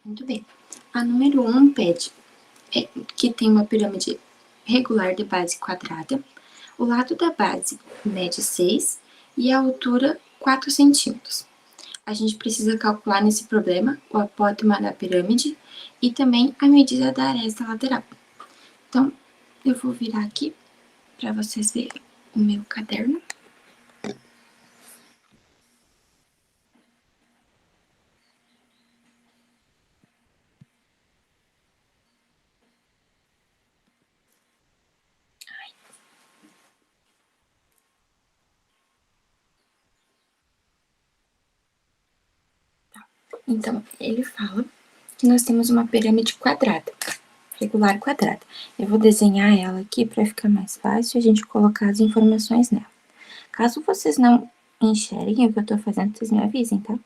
Muito bem. A número 1 pede que tem uma pirâmide regular de base quadrada, o lado da base mede 6 e a altura 4 centímetros. A gente precisa calcular nesse problema o apótema da pirâmide e também a medida da aresta lateral. Então, eu vou virar aqui para vocês verem o meu caderno. Então, ele fala que nós temos uma pirâmide quadrada, regular quadrada. Eu vou desenhar ela aqui para ficar mais fácil a gente colocar as informações nela. Caso vocês não enxerguem o que eu tô fazendo, vocês me avisem, tá?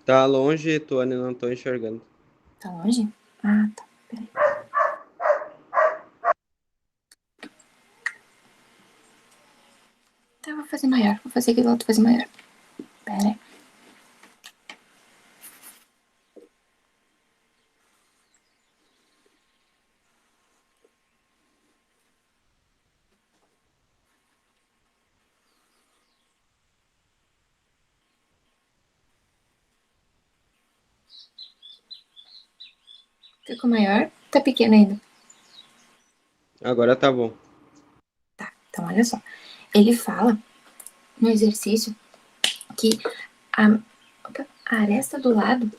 Tá longe, Tuane, não tô enxergando. Tá longe? Ah, tá. Peraí. Tá, eu vou fazer maior. Vou fazer aqui do outro fazer maior. Peraí. Ficou maior? Tá pequeno ainda? Agora tá bom. Tá, então olha só. Ele fala no exercício que a aresta do lado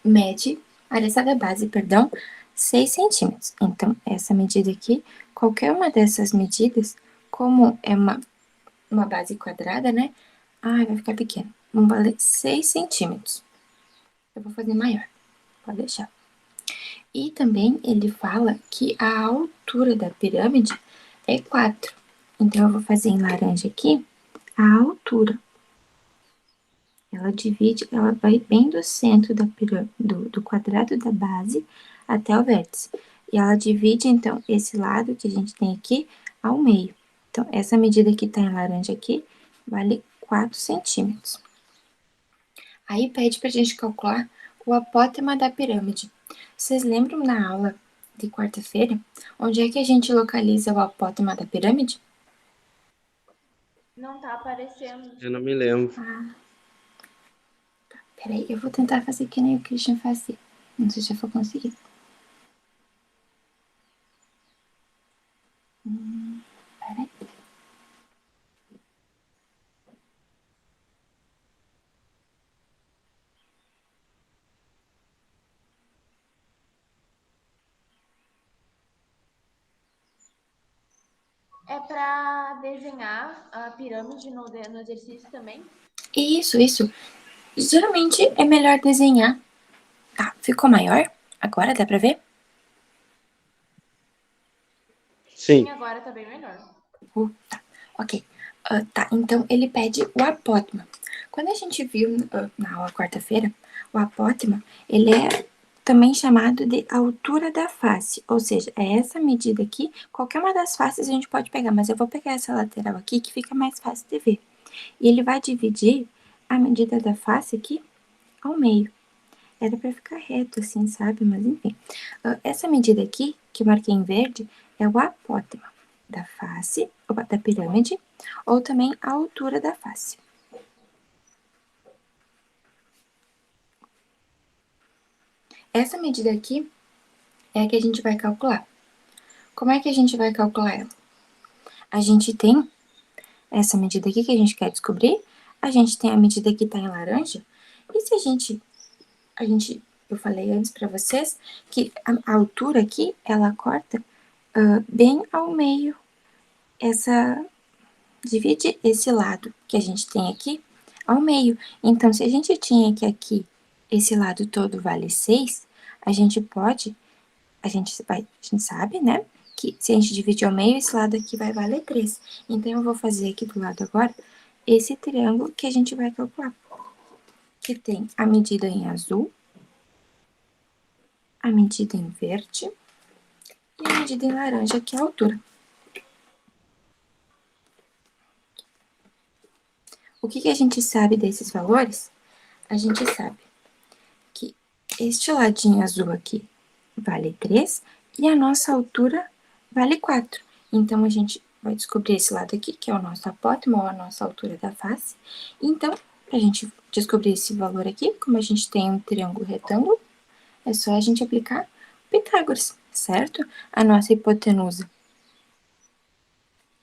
mede, a aresta da base, perdão, 6 centímetros. Então, essa medida aqui, qualquer uma dessas medidas, como é uma base quadrada, né? Ai, vai ficar pequeno. Vão valer 6 centímetros. Eu vou fazer maior. Pode deixar. E também ele fala que a altura da pirâmide é 4. Então, eu vou fazer em laranja aqui a altura. Ela divide, ela vai bem do centro da pirâmide, do quadrado da base até o vértice. E ela divide, então, esse lado que a gente tem aqui ao meio. Então, essa medida que tá em laranja aqui vale 4 centímetros. Aí pede pra gente calcular o apótema da pirâmide. Vocês lembram na aula de quarta-feira, onde é que a gente localiza o apótema da pirâmide? Não tá aparecendo. Eu não me lembro. Ah, tá, peraí, eu vou tentar fazer que nem o Christian fazia. Não sei se eu vou conseguir. Peraí. É para desenhar a pirâmide no exercício também? Isso. Geralmente é melhor desenhar. Tá, ficou maior? Agora dá pra ver? Sim. Agora tá bem melhor. Tá, ok. Tá, então ele pede o apótema. Quando a gente viu na aula quarta-feira, o apótema, ele é também chamado de altura da face, ou seja, é essa medida aqui, qualquer uma das faces a gente pode pegar, mas eu vou pegar essa lateral aqui que fica mais fácil de ver. E ele vai dividir a medida da face aqui ao meio. Era pra ficar reto assim, sabe? Mas enfim. Essa medida aqui, que eu marquei em verde, é o apótema da face, da pirâmide, ou também a altura da face. Essa medida aqui é a que a gente vai calcular. Como é que a gente vai calcular ela? A gente tem essa medida aqui que a gente quer descobrir, a gente tem a medida que tá em laranja, e se eu falei antes pra vocês que a altura aqui, ela corta bem ao meio, divide esse lado que a gente tem aqui ao meio. Então, se a gente tinha que aqui esse lado todo vale 6, a gente sabe, né, que se a gente dividir ao meio, esse lado aqui vai valer 3. Então, eu vou fazer aqui do lado agora esse triângulo que a gente vai calcular, que tem a medida em azul, a medida em verde e a medida em laranja, que é a altura. O que a gente sabe desses valores? A gente sabe que este ladinho azul aqui vale 3 e a nossa altura vale 4. Então, a gente vai descobrir esse lado aqui, que é o nosso apótimo, ou a nossa altura da face. Então, para a gente descobrir esse valor aqui, como a gente tem um triângulo retângulo, é só a gente aplicar Pitágoras, certo? A nossa hipotenusa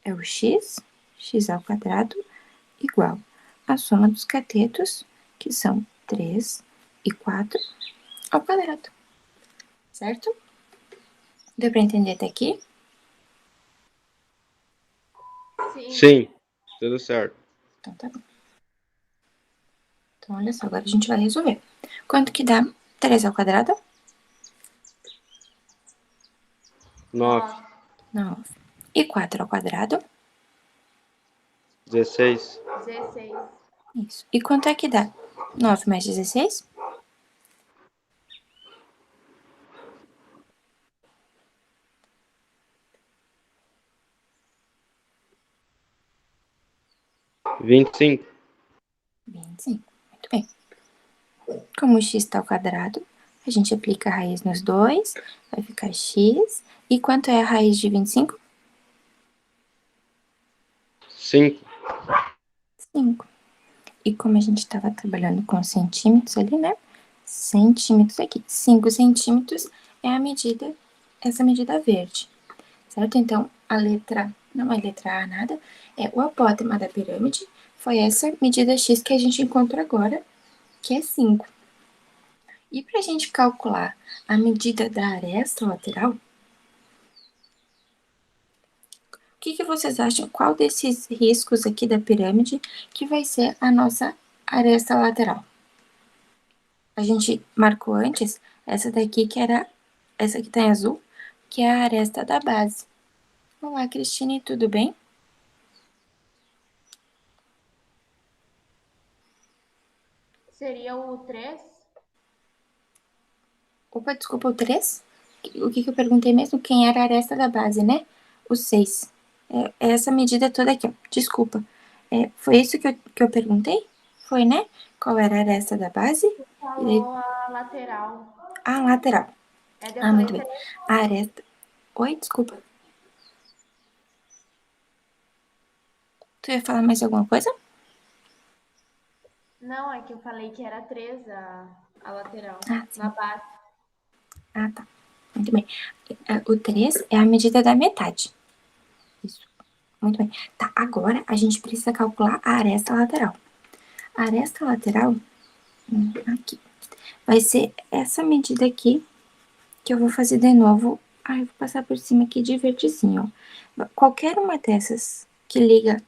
é o x ao quadrado, igual a soma dos catetos, que são 3 e 4 ao quadrado, certo? Deu para entender até aqui? Sim. Sim, tudo certo. Então, tá bom. Então, olha só, agora a gente vai resolver. Quanto que dá 3 ao quadrado? 9, 9. E 4 ao quadrado? 16, 16. Isso. E quanto é que dá? 9 mais 16? 25. 25. Muito bem. Como o x está ao quadrado, a gente aplica a raiz nos dois, vai ficar x. E quanto é a raiz de 25? 5. 5. E como a gente estava trabalhando com centímetros ali, né? Centímetros aqui. 5 centímetros é a medida, essa medida verde, certo? Então, a letra, não é letra A nada, é o apótema da pirâmide, foi essa medida x que a gente encontra agora, que é 5. E para a gente calcular a medida da aresta lateral, o que vocês acham? Qual desses riscos aqui da pirâmide que vai ser a nossa aresta lateral? A gente marcou antes essa daqui que era, essa que tá em azul, que é a aresta da base. Olá, Cristine, tudo bem? Seria o 3? Opa, desculpa, o 3? O que eu perguntei mesmo? Quem era a aresta da base, né? O 6. É essa medida toda aqui, ó. Desculpa. Foi isso que eu perguntei? Foi, né? Qual era a aresta da base? E daí, Falou a lateral. a lateral. É, daí eu Ah, falei muito bem. 3. A aresta... Oi, desculpa. Tu ia falar mais alguma coisa? Não, é que eu falei que era 3 a lateral. Ah, Na sim. base. Ah, tá. Muito bem. O 3 é a medida da metade. Isso. Muito bem. Tá, agora a gente precisa calcular a aresta lateral. A aresta lateral, aqui, vai ser essa medida aqui, que eu vou fazer de novo. Ai, eu vou passar por cima aqui de verdezinho, ó. Qualquer uma dessas que liga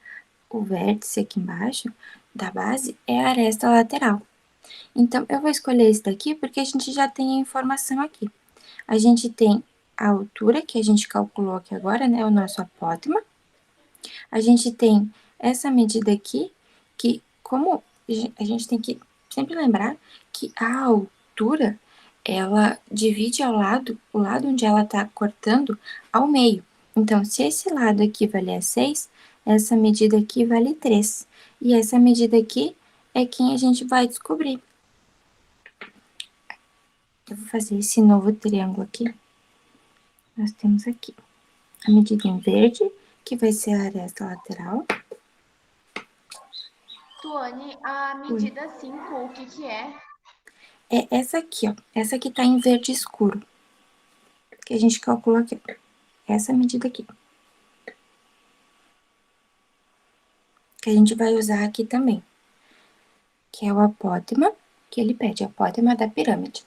o vértice aqui embaixo da base é a aresta lateral. Então, eu vou escolher esse daqui porque a gente já tem a informação aqui. A gente tem a altura, que a gente calculou aqui agora, né? O nosso apótema. A gente tem essa medida aqui, que como a gente tem que sempre lembrar que a altura, ela divide o lado onde ela está cortando, ao meio. Então, se esse lado aqui valer 6, essa medida aqui vale 3. E essa medida aqui é quem a gente vai descobrir. Eu vou fazer esse novo triângulo aqui. Nós temos aqui a medida em verde, que vai ser a aresta lateral. Tuane, a medida 5, o que é? É essa aqui, ó. Essa aqui tá em verde escuro. Que a gente calculou aqui, ó. Essa medida aqui. Que a gente vai usar aqui também. Que é o apótema, que ele pede, apótema da pirâmide.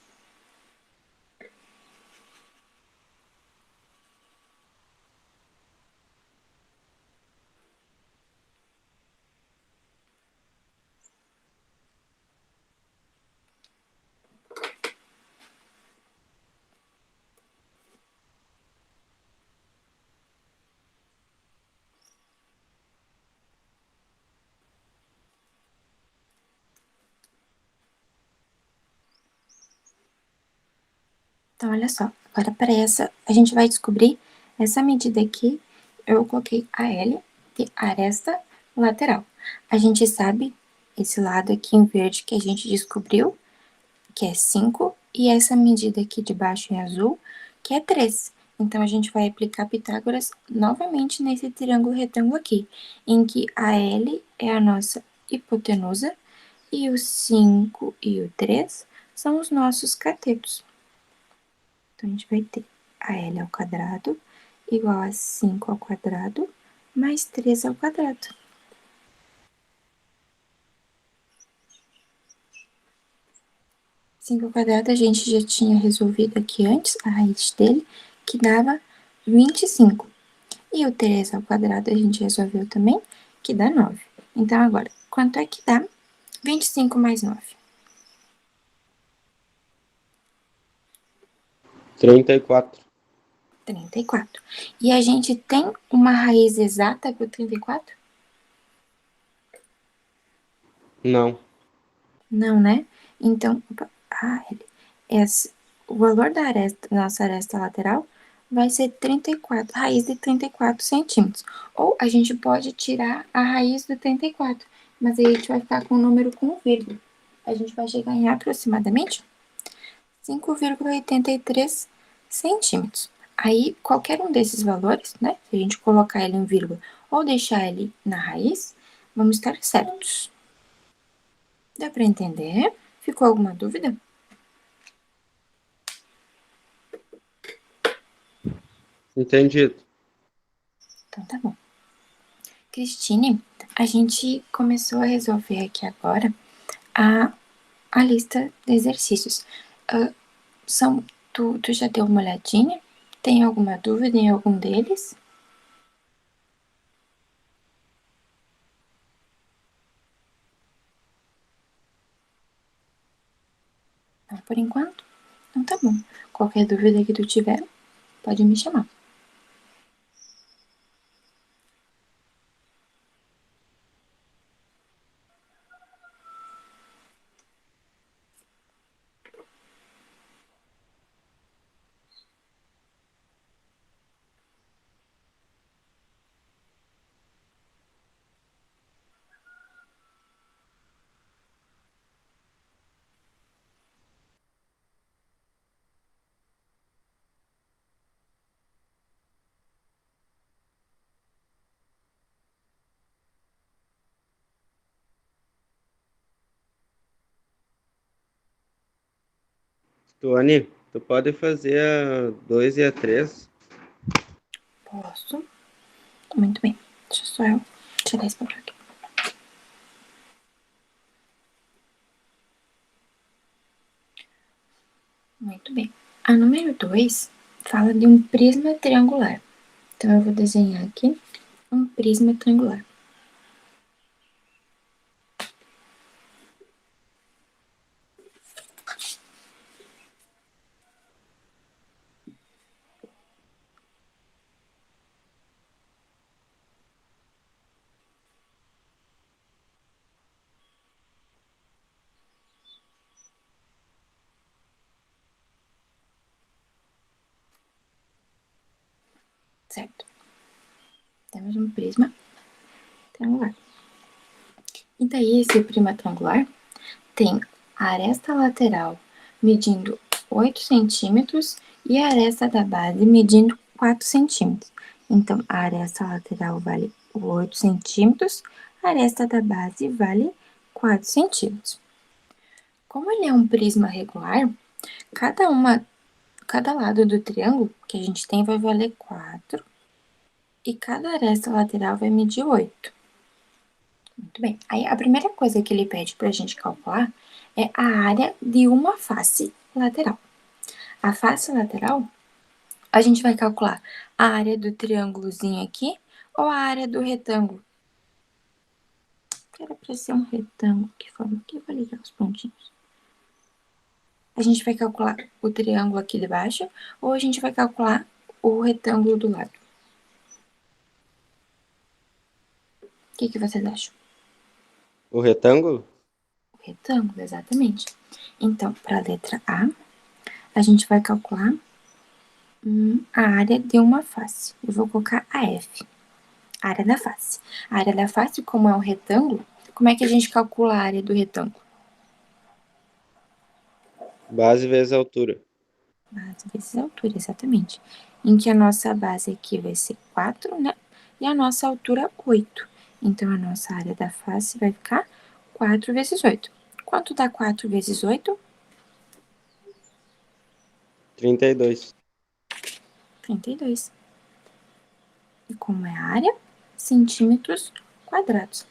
Então, olha só. Agora, para essa, a gente vai descobrir essa medida aqui. Eu coloquei a L, de aresta lateral. A gente sabe esse lado aqui em verde que a gente descobriu, que é 5, e essa medida aqui de baixo em azul, que é 3. Então, a gente vai aplicar Pitágoras novamente nesse triângulo retângulo aqui, em que a L é a nossa hipotenusa e o 5 e o 3 são os nossos catetos. Então, a gente vai ter a L ao quadrado igual a 5 ao quadrado mais 3 ao quadrado. 5 ao quadrado a gente já tinha resolvido aqui antes, a raiz dele, que dava 25. E o 3 ao quadrado a gente resolveu também, que dá 9. Então, agora, quanto é que dá 25 mais 9? 34. 34. E a gente tem uma raiz exata para o 34? Não. Não, né? Então, o valor da nossa aresta lateral vai ser 34, raiz de 34 centímetros. Ou a gente pode tirar a raiz do 34, mas aí a gente vai ficar com o número com vírgula. A gente vai chegar em aproximadamente 5,83 centímetros. Aí, qualquer um desses valores, né? Se a gente colocar ele em vírgula ou deixar ele na raiz, vamos estar certos. Dá para entender? Ficou alguma dúvida? Entendido. Então tá bom. Cristine, a gente começou a resolver aqui agora a lista de exercícios. Tu já deu uma olhadinha? Tem alguma dúvida em algum deles? Não, por enquanto? Então tá bom. Qualquer dúvida que tu tiver, pode me chamar. Tuane, tu pode fazer a 2 e a 3? Posso? Muito bem. Deixa só eu tirar esse papel aqui. Muito bem. A número 2 fala de um prisma triangular. Então, eu vou desenhar aqui um prisma triangular. Certo? Temos um prisma triangular. E daí, esse prisma triangular tem a aresta lateral medindo 8 centímetros e a aresta da base medindo 4 centímetros. Então, a aresta lateral vale 8 centímetros, a aresta da base vale 4 centímetros. Como ele é um prisma regular, cada lado do triângulo que a gente tem vai valer 4 e cada aresta lateral vai medir 8. Muito bem. Aí a primeira coisa que ele pede para a gente calcular é a área de uma face lateral. A face lateral, a gente vai calcular a área do triângulozinho aqui ou a área do retângulo. Era para ser um retângulo que forma aqui, vou ligar os pontinhos. A gente vai calcular o triângulo aqui de baixo ou a gente vai calcular o retângulo do lado? O que vocês acham? O retângulo? O retângulo, exatamente. Então, para a letra A gente vai calcular a área de uma face. Eu vou colocar a F. A área da face. A área da face, como é um retângulo, como é que a gente calcula a área do retângulo? Base vezes altura. Base vezes altura, exatamente. Em que a nossa base aqui vai ser 4, né? E a nossa altura, 8. Então, a nossa área da face vai ficar 4 vezes 8. Quanto dá 4 vezes 8? 32. 32. E como é a área? Centímetros quadrados.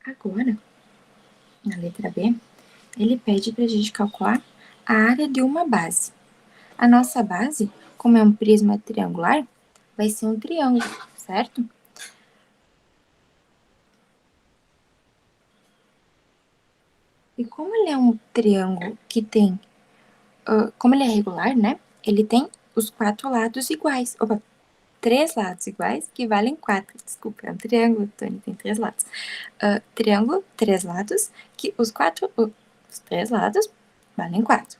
Agora, na letra B, ele pede para a gente calcular a área de uma base. A nossa base, como é um prisma triangular, vai ser um triângulo, certo? E como ele é um triângulo que tem, como ele é regular, né? Ele tem os 4 lados iguais. Opa, 3 lados iguais que valem 4. Desculpa, é um triângulo, Tony, tem 3 lados. Triângulo, 3 lados, que os 3 lados valem 4.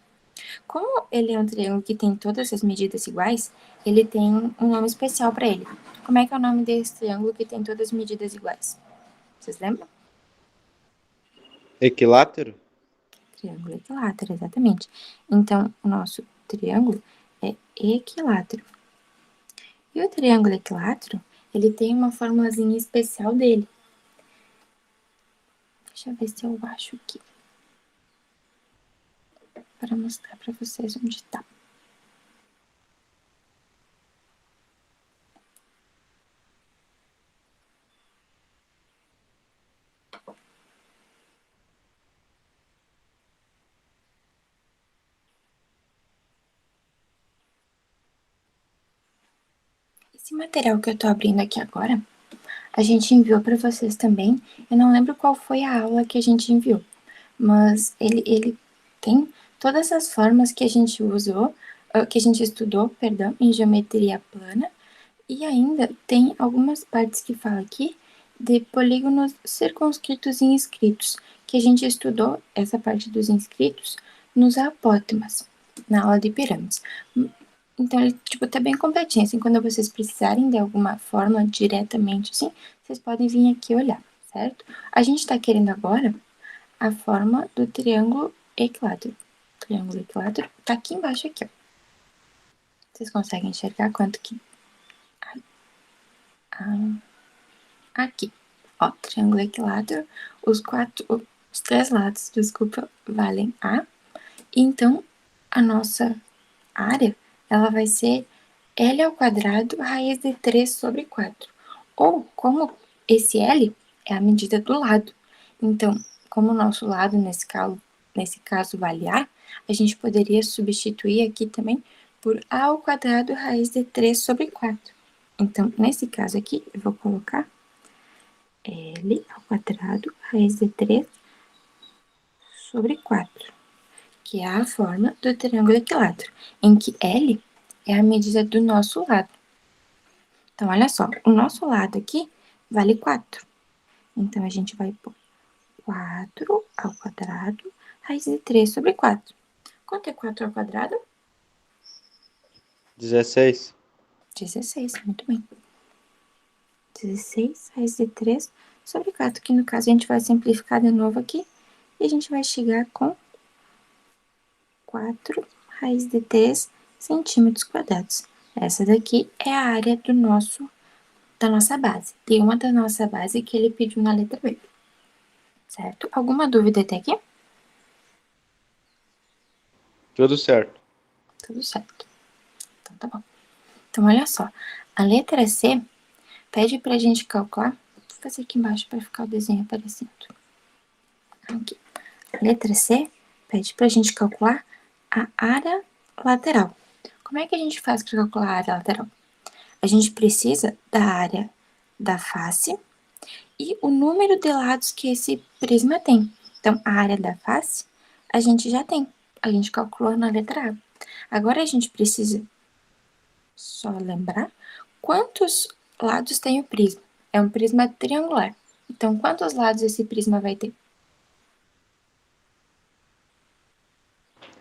Como ele é um triângulo que tem todas as medidas iguais, ele tem um nome especial para ele. Como é que é o nome desse triângulo que tem todas as medidas iguais? Vocês lembram? Equilátero? Triângulo equilátero, exatamente. Então, o nosso triângulo é equilátero. E o triângulo equilátero, ele tem uma formulazinha especial dele. Deixa eu ver se eu acho aqui. Para mostrar para vocês onde está. Esse material que eu tô abrindo aqui agora, a gente enviou para vocês também. Eu não lembro qual foi a aula que a gente enviou, mas ele tem todas as formas que a gente usou, que a gente estudou, perdão, em geometria plana, e ainda tem algumas partes que fala aqui de polígonos circunscritos e inscritos, que a gente estudou essa parte dos inscritos nos apótemas, na aula de pirâmides. Então, ele, tipo, tá bem completinho, assim, quando vocês precisarem de alguma forma diretamente, assim, vocês podem vir aqui olhar, certo? A gente tá querendo agora a forma do triângulo equilátero. O triângulo equilátero tá aqui embaixo, aqui, ó. Vocês conseguem enxergar quanto que... Aqui, ó, triângulo equilátero, os 3 lados, desculpa, valem A. Então, a nossa área, ela vai ser L ao quadrado raiz de 3 sobre 4. Ou, como esse L é a medida do lado. Então, como o nosso lado, nesse caso vale A, a gente poderia substituir aqui também por A ao quadrado raiz de 3 sobre 4. Então, nesse caso aqui, eu vou colocar L ao quadrado raiz de 3 sobre 4, que é a forma do triângulo equilátero, em que L é a medida do nosso lado. Então, olha só, o nosso lado aqui vale 4. Então, a gente vai pôr 4 ao quadrado raiz de 3 sobre 4. Quanto é 4 ao quadrado? 16. 16, muito bem. 16 raiz de 3 sobre 4, que no caso a gente vai simplificar de novo aqui, e a gente vai chegar com 4 raiz de 3 centímetros quadrados. Essa daqui é a área da nossa base. Tem uma da nossa base que ele pediu na letra B. Certo? Alguma dúvida até aqui? Tudo certo. Tudo certo. Então tá bom. Então olha só, a letra C pede pra gente calcular, vou fazer aqui embaixo para ficar o desenho aparecendo. Aqui. A letra C pede pra gente calcular a área lateral. Como é que a gente faz para calcular a área lateral? A gente precisa da área da face e o número de lados que esse prisma tem. Então, a área da face a gente já tem, a gente calculou na letra A. Agora a gente precisa só lembrar quantos lados tem o prisma. É um prisma triangular. Então, quantos lados esse prisma vai ter?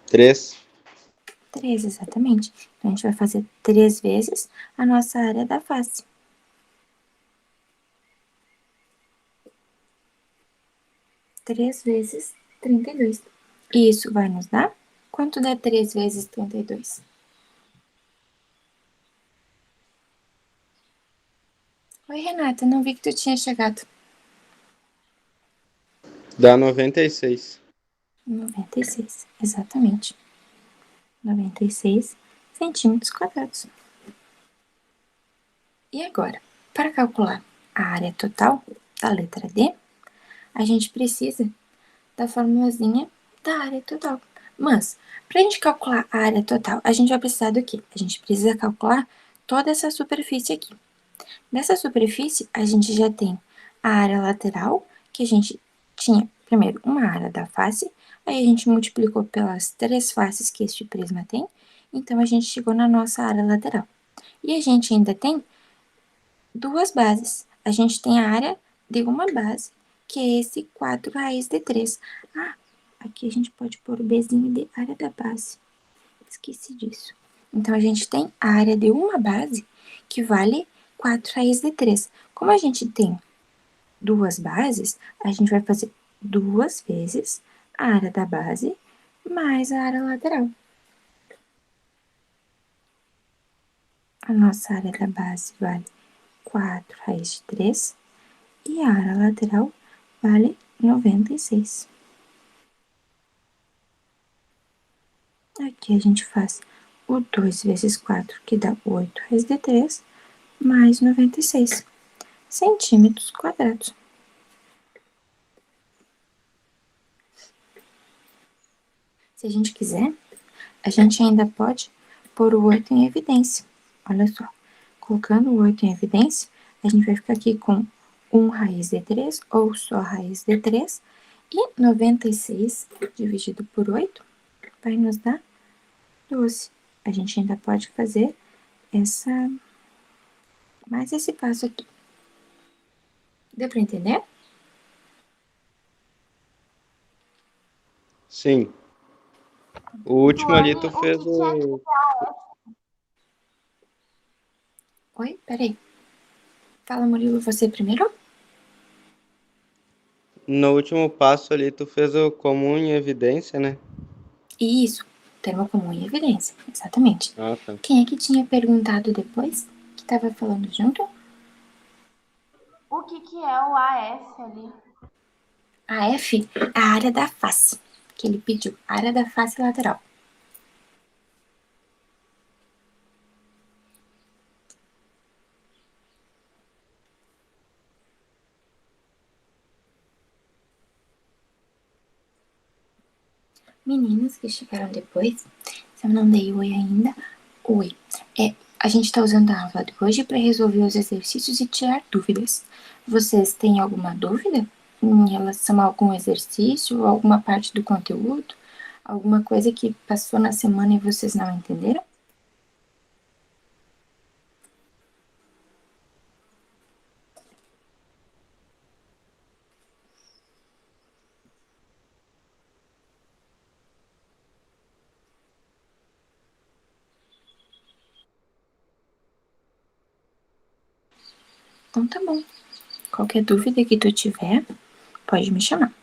3. 3, exatamente. Então, a gente vai fazer 3 vezes a nossa área da face. 3 vezes 32. E isso vai nos dar? Quanto dá 3 vezes 32? Oi, Renata, não vi que tu tinha chegado. Dá 96. 96, exatamente. 96 centímetros quadrados. E agora, para calcular a área total da letra D, a gente precisa da formulazinha da área total. Mas, para a gente calcular a área total, a gente vai precisar do quê? A gente precisa calcular toda essa superfície aqui. Nessa superfície, a gente já tem a área lateral, que a gente tinha, primeiro, uma área da face, aí a gente multiplicou pelas 3 faces que este prisma tem, então a gente chegou na nossa área lateral. E a gente ainda tem 2 bases. A gente tem a área de uma base, que é esse 4 raiz de 3. Ah, aqui a gente pode pôr o Bzinho de área da base. Esqueci disso. Então, a gente tem a área de uma base, que vale 4 raiz de 3. Como a gente tem 2 bases, a gente vai fazer 2 vezes a área da base mais a área lateral. A nossa área da base vale 4 raiz de 3 e a área lateral vale 96. Aqui a gente faz o 2 vezes 4, que dá 8 raiz de 3, mais 96 centímetros quadrados. Se a gente quiser, a gente ainda pode pôr o 8 em evidência. Olha só, colocando o 8 em evidência, a gente vai ficar aqui com 1 raiz de 3, ou só raiz de 3, e 96 dividido por 8 vai nos dar 12. A gente ainda pode fazer mais esse passo aqui. Deu para entender? Sim. O último ali tu Tuane, o fez que é o. Oi, peraí. Fala, Murilo, você primeiro? No último passo ali tu fez o comum em evidência, né? Isso, termo comum em evidência, exatamente. Ah, tá. Quem é que tinha perguntado depois? Que estava falando junto? o que é o AF ali? A F é a área da face, que ele pediu, a área da face lateral. Meninas que chegaram depois, se eu não dei oi ainda, oi. A gente está usando a aula de hoje para resolver os exercícios e tirar dúvidas. Vocês têm alguma dúvida em relação a algum exercício, ou alguma parte do conteúdo? Alguma coisa que passou na semana e vocês não entenderam? Então tá bom. Qualquer dúvida que tu tiver, pode me chamar.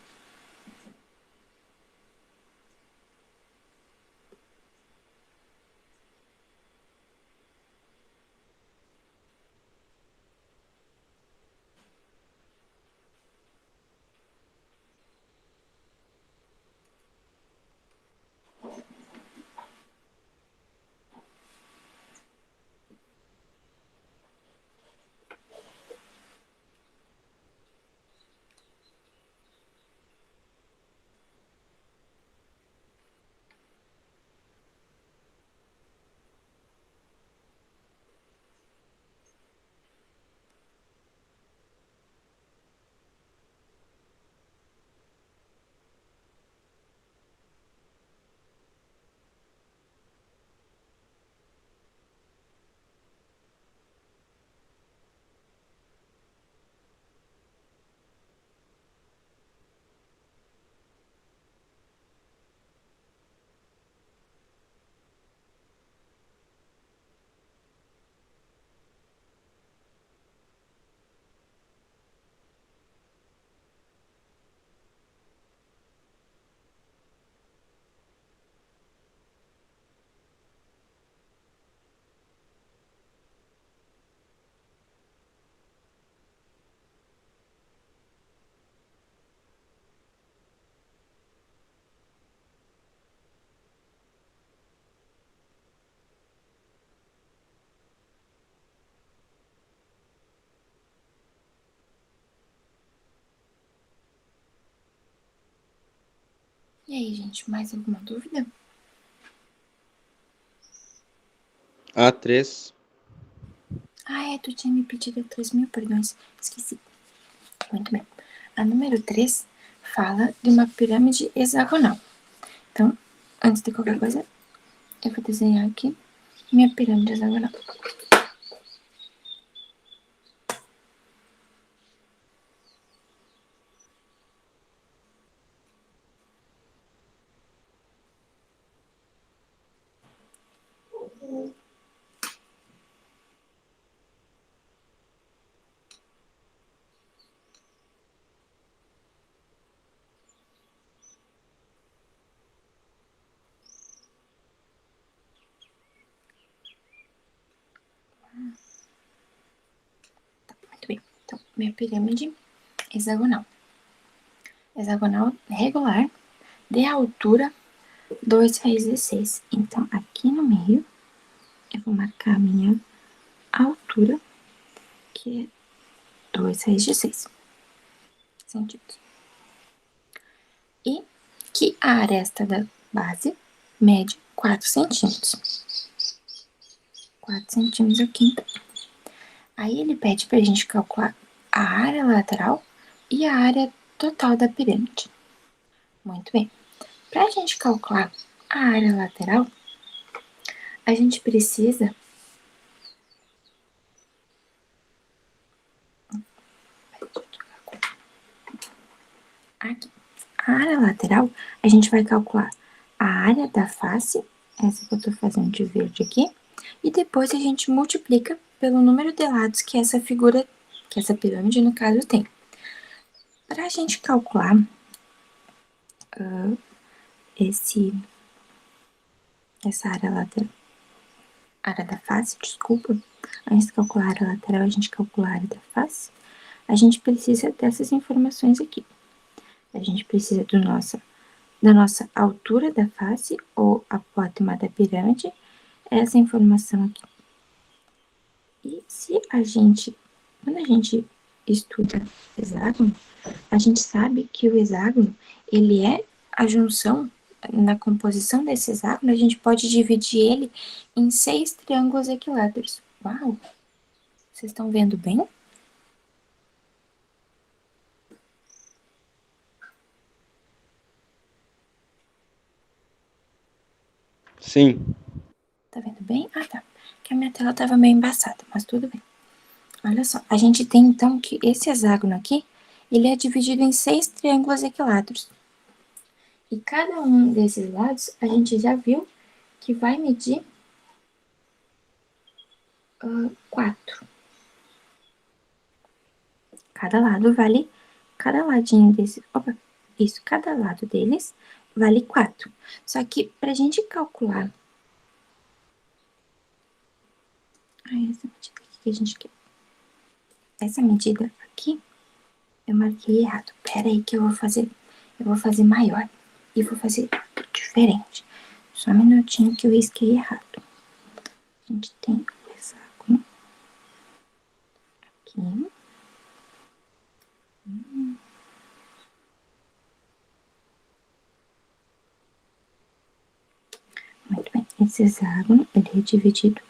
E aí, gente, mais alguma dúvida? A3. Tu tinha me pedido 3.000 perdões. Esqueci. Muito bem. A número 3 fala de uma pirâmide hexagonal. Então, antes de qualquer coisa, eu vou desenhar aqui minha pirâmide hexagonal. Muito bem. Então, minha pirâmide hexagonal. Hexagonal regular de altura 2 raízes de 6. Então, aqui no meio, eu vou marcar a minha altura, que é 2 raízes de 6 centímetros. E que a aresta da base mede 4 centímetros. 4 centímetros aqui. Aí ele pede pra gente calcular a área lateral e a área total da pirâmide. Muito bem. Pra gente calcular a área lateral, a gente precisa aqui. A área lateral, a gente vai calcular a área da face, essa que eu tô fazendo de verde aqui, e depois a gente multiplica pelo número de lados que essa figura, que essa pirâmide, no caso, tem. Para a gente calcular essa área lateral, área da face, desculpa, antes de calcular a área lateral, a gente calcula a área da face, a gente precisa dessas informações aqui. A gente precisa da nossa altura da face, ou apótema da pirâmide, essa informação aqui. E quando a gente estuda hexágono, a gente sabe que o hexágono, ele é a junção, na composição desse hexágono, a gente pode dividir ele em 6 triângulos equiláteros. Uau! Vocês estão vendo bem? Sim. Tá vendo bem? Tá. Que a minha tela tava meio embaçada, mas tudo bem. Olha só, a gente tem então que esse hexágono aqui, ele é dividido em 6 triângulos equiláteros. E cada um desses lados, a gente já viu que vai medir 4. Cada lado vale, cada ladinho desse, isso, cada lado deles vale 4. Só que pra gente calcular, essa medida aqui que a gente quer, essa medida aqui, eu marquei errado. Pera aí que eu vou fazer maior e vou fazer diferente. Só um minutinho que eu risquei errado. A gente tem o hexágono aqui. Muito bem. Esse hexágono, ele é dividido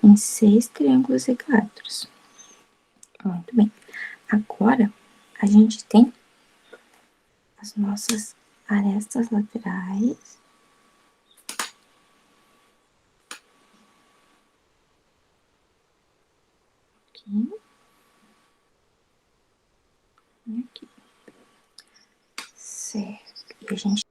em 6 triângulos equiláteros. Muito bem. Agora, a gente tem as nossas arestas laterais. Aqui. E aqui. Certo. E a gente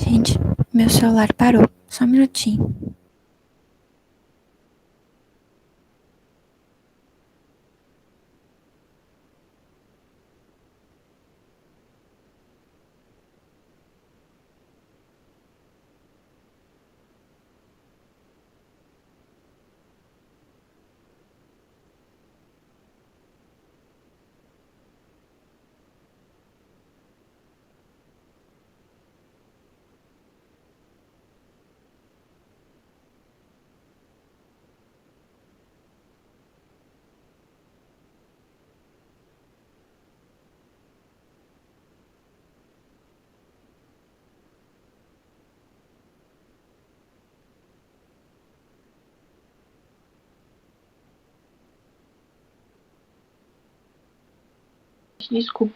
Gente, meu celular parou. Só um minutinho. Desculpa,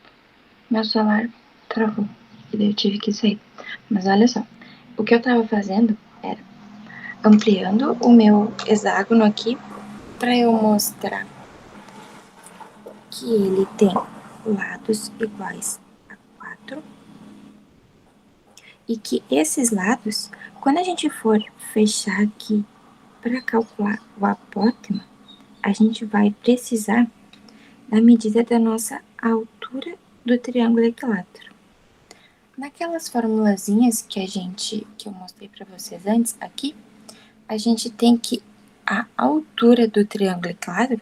meu celular travou e daí eu tive que sair. Mas olha só, o que eu tava fazendo era ampliando o meu hexágono aqui para eu mostrar que ele tem lados iguais a 4 e que esses lados, quando a gente for fechar aqui para calcular o apótema, a gente vai precisar da medida da nossa altura do triângulo equilátero. Naquelas formulazinhas que eu mostrei para vocês antes aqui, a gente tem que a altura do triângulo equilátero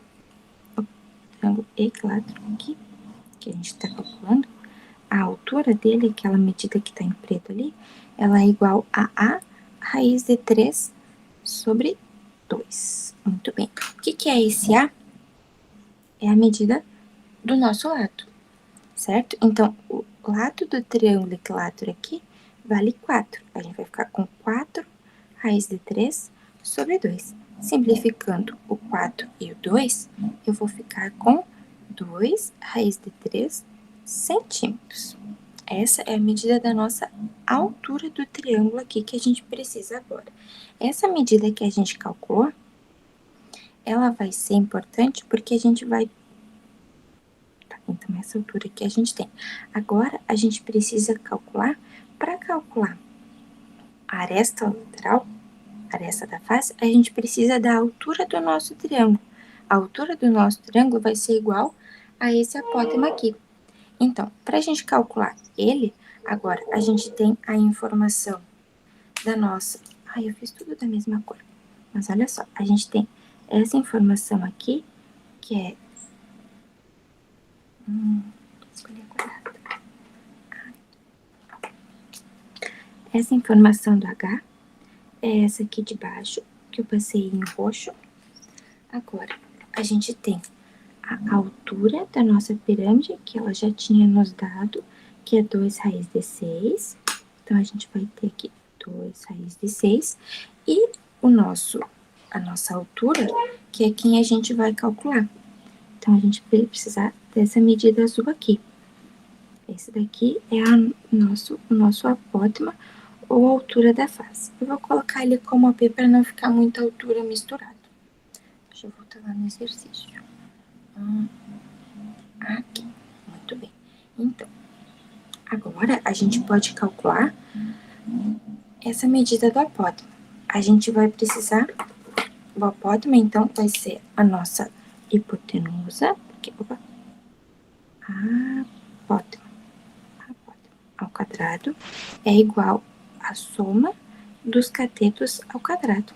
aqui, que a gente está calculando, a altura dele, aquela medida que está em preto ali, ela é igual a raiz de 3 sobre 2. Muito bem. O que é esse A? É a medida do nosso lado, certo? Então, o lado do triângulo equilátero aqui vale 4. A gente vai ficar com 4 raiz de 3 sobre 2. Simplificando o 4 e o 2, eu vou ficar com 2 raiz de 3 centímetros. Essa é a medida da nossa altura do triângulo aqui que a gente precisa agora. Essa medida que a gente calculou, ela vai ser importante porque a gente vai... Tá, então, essa altura que a gente tem. Agora, a gente precisa calcular, para calcular a aresta lateral, a aresta da face, a gente precisa da altura do nosso triângulo. A altura do nosso triângulo vai ser igual a esse apótema aqui. Então, para a gente calcular ele, agora a gente tem a informação da nossa... Ai, eu fiz tudo da mesma cor. Mas olha só, a gente tem essa informação aqui, que é... escolhi a cor errada. Essa informação do H é essa aqui de baixo, que eu passei em roxo. Agora, a gente tem a altura da nossa pirâmide, que ela já tinha nos dado, que é 2 raiz de 6. Então, a gente vai ter aqui 2 raiz de 6. E a nossa altura, que é quem a gente vai calcular. Então, a gente vai precisar dessa medida azul aqui. Esse daqui é o nosso apótema, ou altura da face. Eu vou colocar ele como AP para não ficar muita altura misturada. Deixa eu voltar lá no exercício. Aqui, muito bem. Então, agora a gente pode calcular essa medida do apótema. A gente vai precisar, o apótema, então, vai ser a nossa hipotenusa, apótema ao quadrado é igual à soma dos catetos ao quadrado.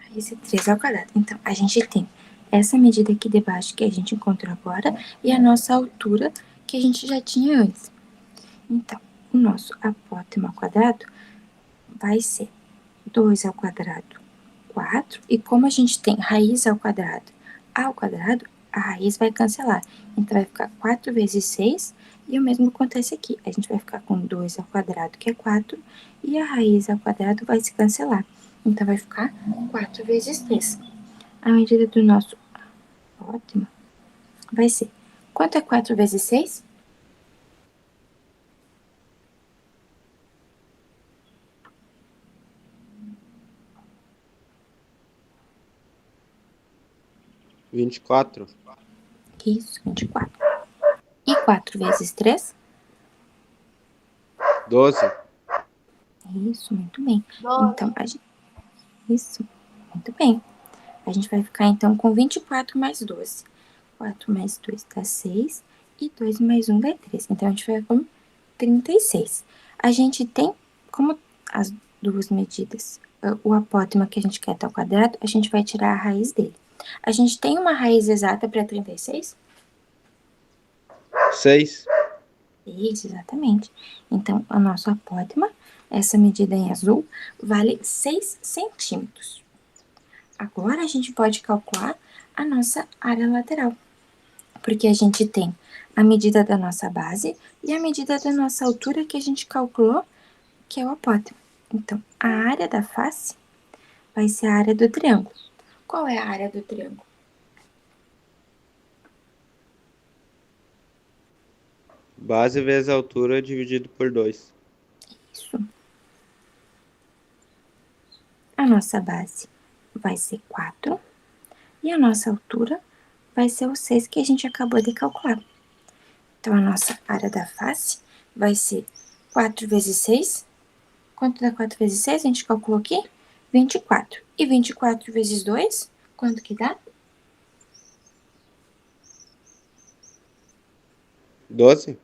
Raiz de 3 ao quadrado. Então, a gente tem essa medida aqui de baixo que a gente encontrou agora e a nossa altura que a gente já tinha antes. Então, o nosso apótema ao quadrado vai ser 2 ao quadrado, 4. E como a gente tem raiz ao quadrado, a raiz vai cancelar. Então, vai ficar 4 vezes 6. E o mesmo acontece aqui. A gente vai ficar com 2 ao quadrado, que é 4. E a raiz ao quadrado vai se cancelar. Então, vai ficar 4 vezes 3. A medida do nosso apótema vai ser... Quanto é 4 vezes 6? 24. Isso, 24. E 4 vezes 3? 12. Isso, muito bem. 12. Então, isso, muito bem. A gente vai ficar, então, com 24 mais 12. 4 mais 2 dá 6. E 2 mais 1 dá 3. Então, a gente vai com 36. A gente tem, como as duas medidas, o apótema que a gente quer tá ao quadrado, a gente vai tirar a raiz dele. A gente tem uma raiz exata para 36? 6. Isso, exatamente. Então, o nosso apótema, essa medida em azul, vale 6 centímetros. Agora, a gente pode calcular a nossa área lateral, porque a gente tem a medida da nossa base e a medida da nossa altura que a gente calculou, que é o apótemo. Então, a área da face vai ser a área do triângulo. Qual é a área do triângulo? Base vezes altura dividido por 2. Isso. A nossa base vai ser 4 e a nossa altura vai ser o 6 que a gente acabou de calcular. Então, a nossa área da face vai ser 4 vezes 6. Quanto dá 4 vezes 6? A gente calculou aqui? 24. E 24 vezes 2, quanto que dá? 12.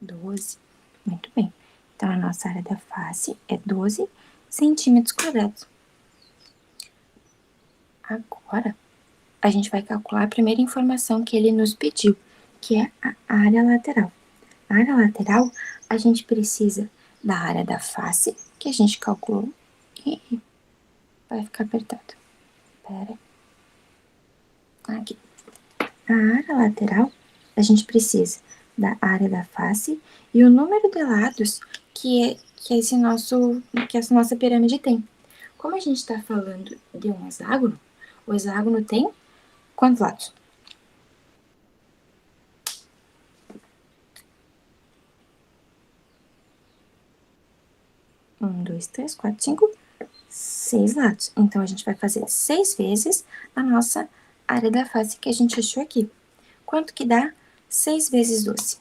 12. Muito bem. Então, a nossa área da face é 12 centímetros quadrados. Agora, a gente vai calcular a primeira informação que ele nos pediu, que é a área lateral. A área lateral, a gente precisa da área da face, que a gente calculou. Ih, vai ficar apertado. Pera. Aqui. A área lateral, a gente precisa da área da face e o número de lados que essa nossa pirâmide tem. Como a gente está falando de um hexágono, o hexágono tem quantos lados? 1, 2, 3, 4, 5, 6 lados. Então, a gente vai fazer 6 vezes a nossa área da face que a gente achou aqui. Quanto que dá 6 vezes 12?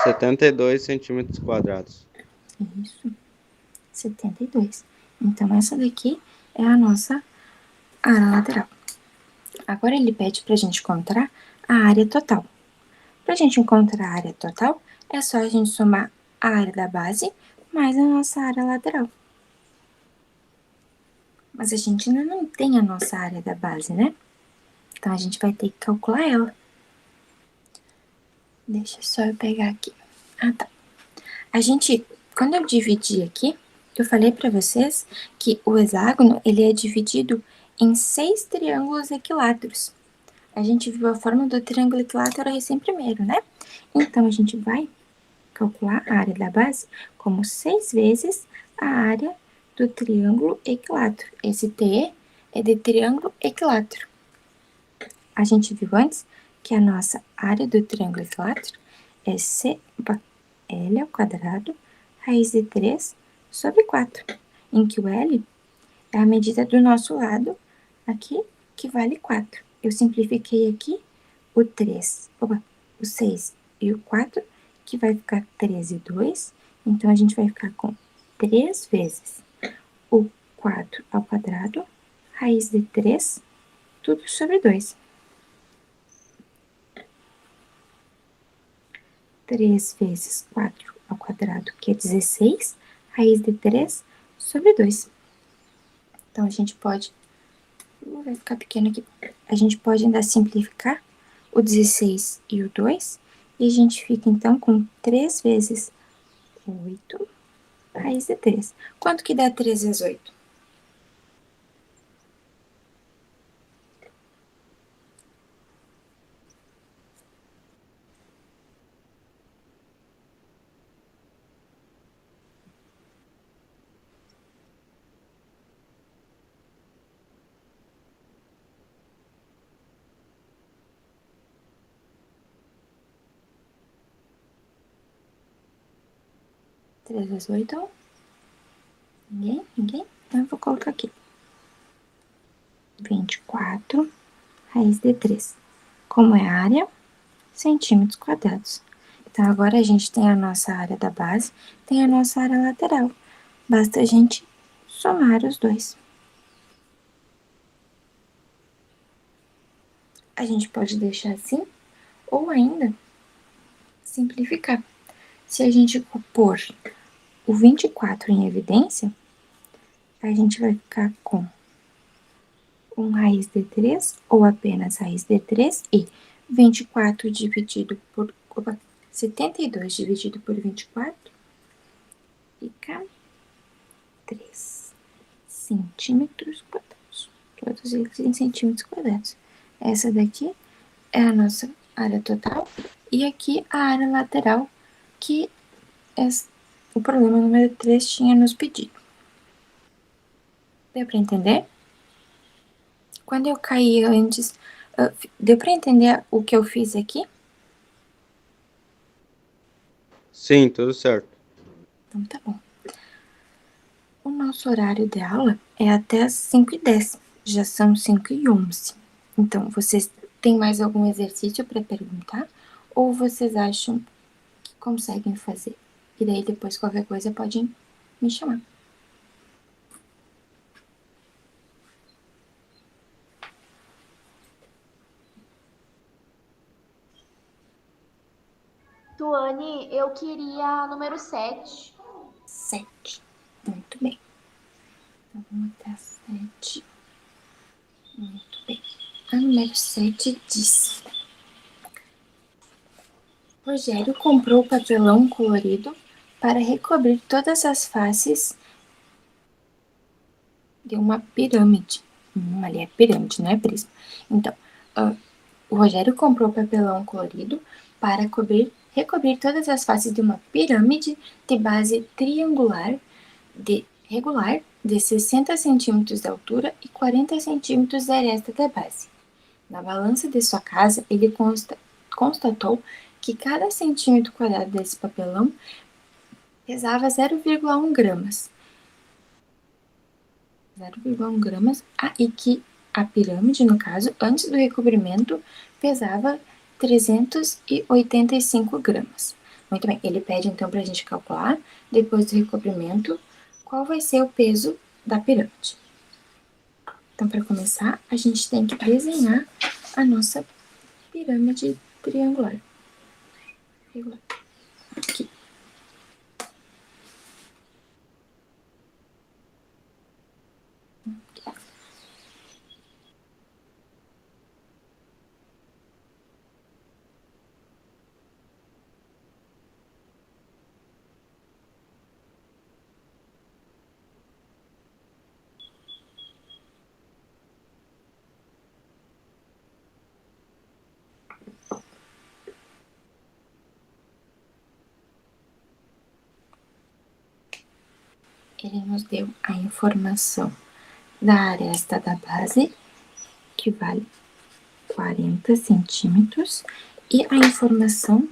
72 centímetros quadrados. Isso, 72. Então, essa daqui é a nossa área lateral. Agora, ele pede para a gente encontrar a área total. Para a gente encontrar a área total, é só a gente somar a área da base mais a nossa área lateral. Mas a gente ainda não tem a nossa área da base, né? Então, a gente vai ter que calcular ela. Deixa só eu pegar aqui. Ah, tá. Quando eu dividi aqui, eu falei para vocês que o hexágono, ele é dividido em 6 triângulos equiláteros. A gente viu a forma do triângulo equilátero recém primeiro, né? Então, a gente vai calcular a área da base como 6 vezes a área do triângulo equilátero. Esse T é de triângulo equilátero. A gente viu antes que a nossa área do triângulo equilátero é L ao quadrado, raiz de 3 sobre 4, em que o L é a medida do nosso lado aqui, que vale 4. Eu simplifiquei aqui o 6 e o 4, que vai ficar 13 e 2. Então, a gente vai ficar com 3 vezes o 4 ao quadrado, raiz de 3, tudo sobre 2. 3 vezes 4 ao quadrado, que é 16, raiz de 3 sobre 2. Então, a gente pode... vai ficar pequeno aqui. A gente pode ainda simplificar o 16 e o 2, e a gente fica, então, com 3 vezes 8, raiz de 3. Quanto que dá 3 vezes 8? 3 vezes 8? Ninguém? Ninguém? Então, eu vou colocar aqui 24 raiz de 3. Como é a área? Centímetros quadrados. Então, agora a gente tem a nossa área da base, tem a nossa área lateral. Basta a gente somar os dois. A gente pode deixar assim, ou ainda simplificar. Se a gente pôr o 24 em evidência, a gente vai ficar com 1 raiz de 3, ou apenas raiz de 3, e 24 dividido por... Opa, 72 dividido por 24, fica 3 centímetros quadrados. Todos eles em centímetros quadrados. Essa daqui é a nossa área total, e aqui a área lateral, que o problema número 3 tinha nos pedido. Deu para entender? Quando eu caí antes, deu para entender o que eu fiz aqui? Sim, tudo certo. Então tá bom. O nosso horário de aula é até as 5h10. Já são 5h11. Então, vocês têm mais algum exercício para perguntar? Ou vocês acham que conseguem fazer? E daí depois qualquer coisa podem me chamar. Tuane, eu queria número 7. 7. Muito bem. Então, vamos até a 7. Muito bem. A número 7 diz: Rogério comprou papelão colorido para recobrir todas as faces de uma pirâmide. Ali é pirâmide, não é prisma. Então, o Rogério comprou papelão colorido para recobrir todas as faces de uma pirâmide de base triangular regular de 60 centímetros de altura e 40 centímetros de aresta da base. Na balança de sua casa, ele constatou que cada centímetro quadrado desse papelão pesava 0,1 gramas. 0,1 gramas. E que a pirâmide, no caso, antes do recobrimento, pesava 385 gramas. Muito bem, ele pede então para a gente calcular, depois do recobrimento, qual vai ser o peso da pirâmide. Então, para começar, a gente tem que desenhar a nossa pirâmide triangular. Aqui. Ele nos deu a informação da aresta da base, que vale 40 centímetros, e a informação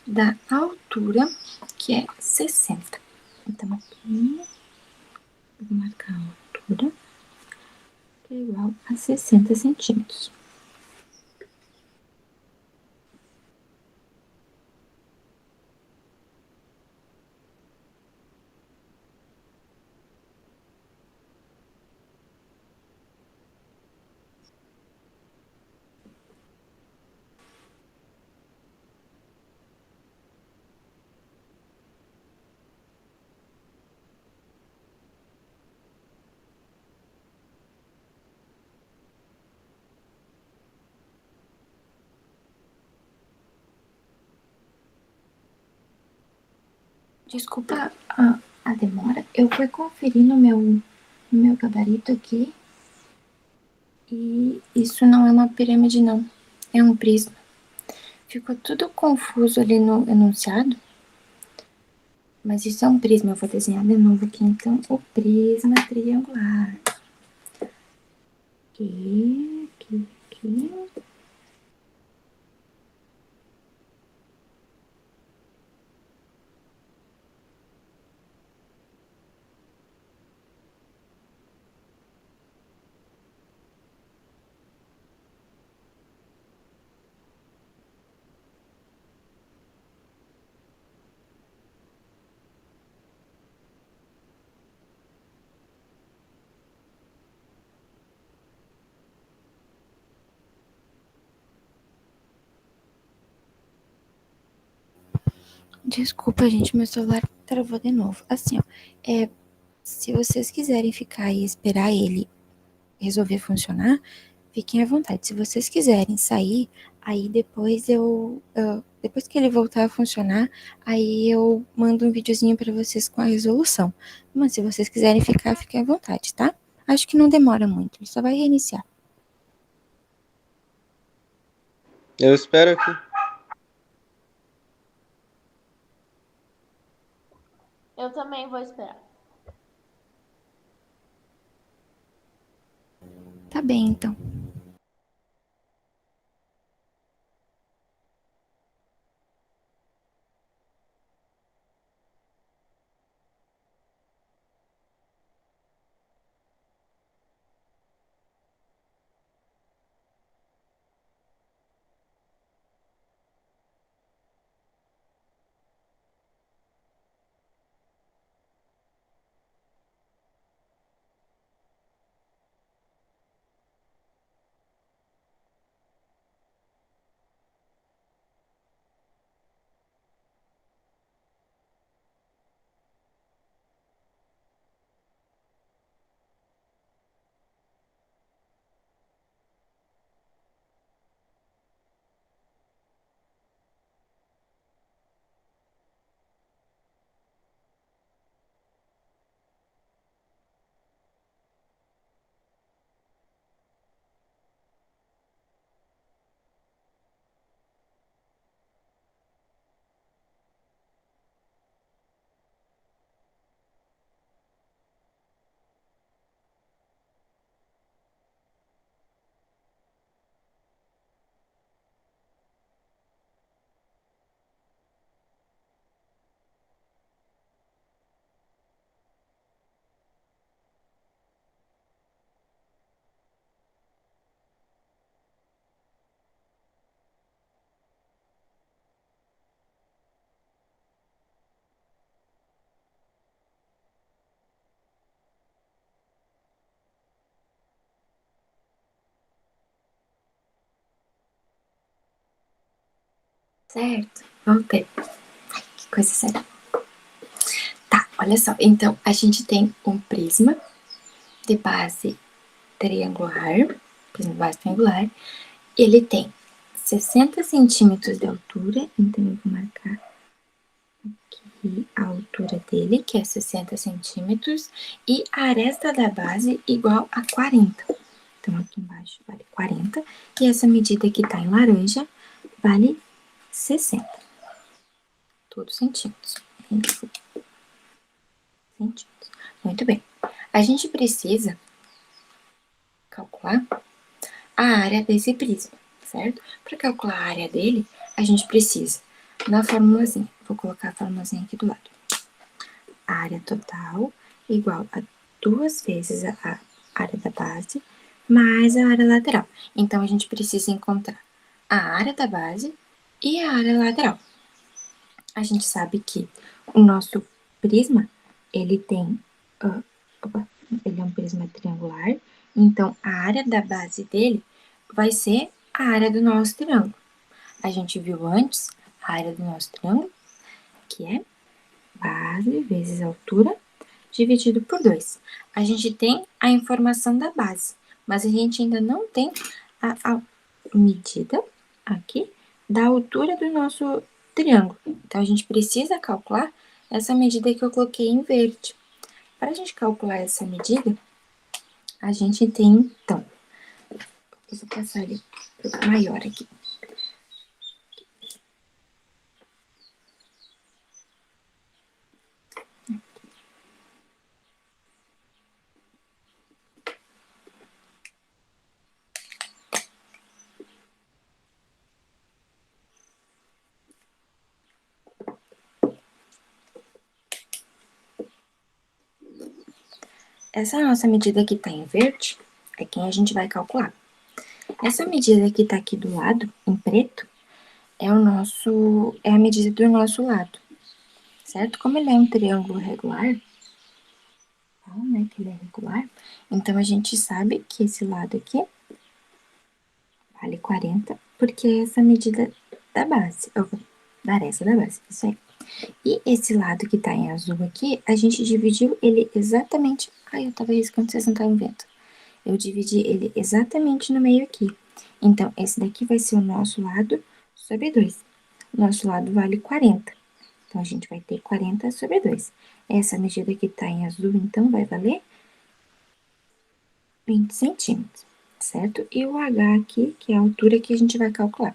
da altura, que é 60. Então, aqui, vou marcar a altura, que é igual a 60 centímetros. Desculpa a demora, eu fui conferir no meu gabarito aqui, e isso não é uma pirâmide não, é um prisma. Ficou tudo confuso ali no enunciado, mas isso é um prisma. Eu vou desenhar de novo aqui, então, o prisma triangular. Aqui, aqui, aqui. Desculpa, gente, meu celular travou de novo. Assim, ó, se vocês quiserem ficar e esperar ele resolver funcionar, fiquem à vontade. Se vocês quiserem sair, aí depois depois que ele voltar a funcionar, aí eu mando um videozinho pra vocês com a resolução. Mas se vocês quiserem ficar, fiquem à vontade, tá? Acho que não demora muito, ele só vai reiniciar. Eu espero aqui. Eu também vou esperar. Tá bem, então. Certo, voltei. Que coisa séria. Tá, olha só. Então, a gente tem um prisma de base triangular, prisma de base triangular. Ele tem 60 centímetros de altura, então eu vou marcar aqui a altura dele, que é 60 centímetros, e a aresta da base igual a 40. Então, aqui embaixo vale 40, e essa medida que tá em laranja vale 60. Todos centímetros. Centímetros. Muito bem. A gente precisa calcular a área desse prisma, certo? Para calcular a área dele, a gente precisa, na formulazinha, vou colocar a formulazinha aqui do lado. A área total igual a 2 vezes a área da base mais a área lateral. Então, a gente precisa encontrar a área da base e a área lateral. A gente sabe que o nosso prisma, ele tem, ele é um prisma triangular, então a área da base dele vai ser a área do nosso triângulo. A gente viu antes a área do nosso triângulo, que é base vezes altura dividido por 2. A gente tem a informação da base, mas a gente ainda não tem a medida aqui da altura do nosso triângulo. Então, a gente precisa calcular essa medida que eu coloquei em verde. Para a gente calcular essa medida, a gente tem, então, eu vou passar ele maior aqui. Essa nossa medida que tá em verde é quem a gente vai calcular. Essa medida que tá aqui do lado, em preto, é a medida do nosso lado, certo? Como ele é um triângulo regular, né, que ele é regular, então a gente sabe que esse lado aqui vale 40, porque é essa medida da base, da aresta da base, isso aí. E esse lado que tá em azul aqui, a gente dividiu ele exatamente... Ai, eu tava riscando, vocês não estavam vendo. Eu dividi ele exatamente no meio aqui. Então, esse daqui vai ser o nosso lado sobre 2. O nosso lado vale 40. Então, a gente vai ter 40 sobre 2. Essa medida que tá em azul, então, vai valer 20 centímetros, certo? E o H aqui, que é a altura que a gente vai calcular.